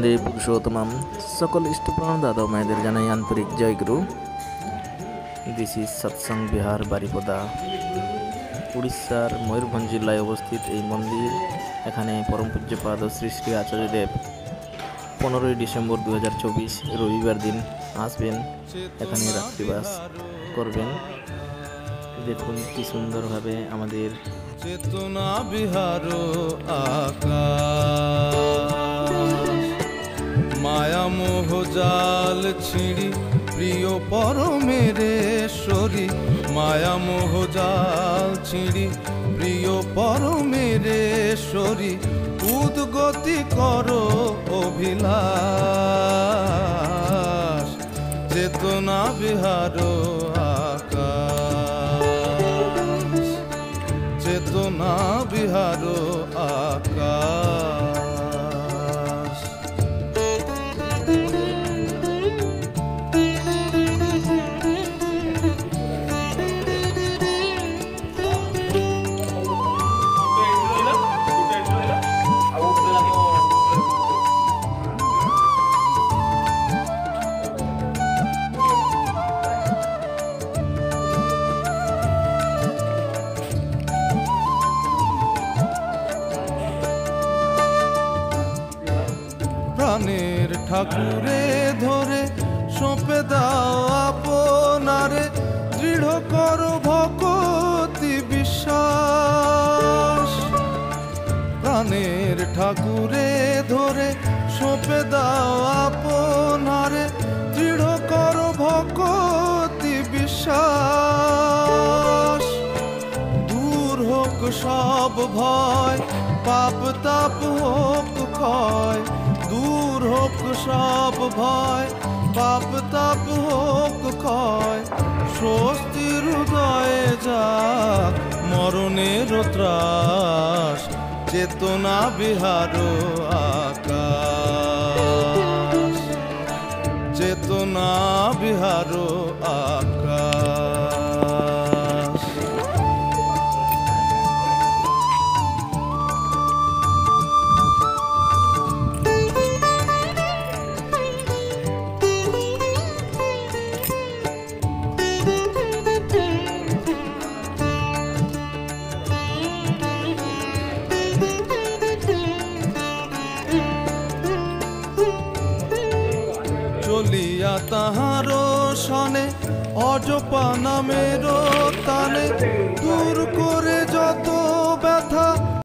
वंदे पुरुषोत्तमम। सकल इष्टप्राण दादा मायदेर जानाई आंतरिक जय गुरु। दिस इज सत्संग बिहार बारिपदा उड़ीसार मयूरभंज जिलाय अवस्थित এই मंदिर। এখানে परम पूज्यपाद श्री श्री आचार्य देव 15 डिसेम्बर 2024 रविवार दिन आसबें এখানে রাত্রিবাস করবেন। দেখুন কি সুন্দর ভাবে আমাদের চেতনা বিহার আকাশ মায়া মোহ জাল ছিঁড়ি প্রিয় পরমেশ্বরী মায়া মোহ জাল ছিঁড়ি প্রিয় পরমেশ্বরী উদ্গতি করো অভিলাষ চেতনা বিহার আকাশ চেতনা বিহার আকাশ। প্রাণের ঠাকুরে ধরে সঁপে দাও আপনারে দৃঢ় করো ভক্তি বিশ্বাস। প্রাণের ঠাকুরে ধরে সঁপে দাও আপনারে দৃঢ় করো ভক্তি বিশ্বাস। দূর হোক সব ভয় পাপ তাপ হোক ক্ষয় দূর হোক সব ভয় পাপ তাপ হোক ক্ষয় স্বস্তির হৃদয়ে যাক মরণের ত্রাস চেতনা বিহার আকাশ চেতনা বিহার আকাশ। চলিয়া তাহার সনে অজপা নামের তানে দূর করে যত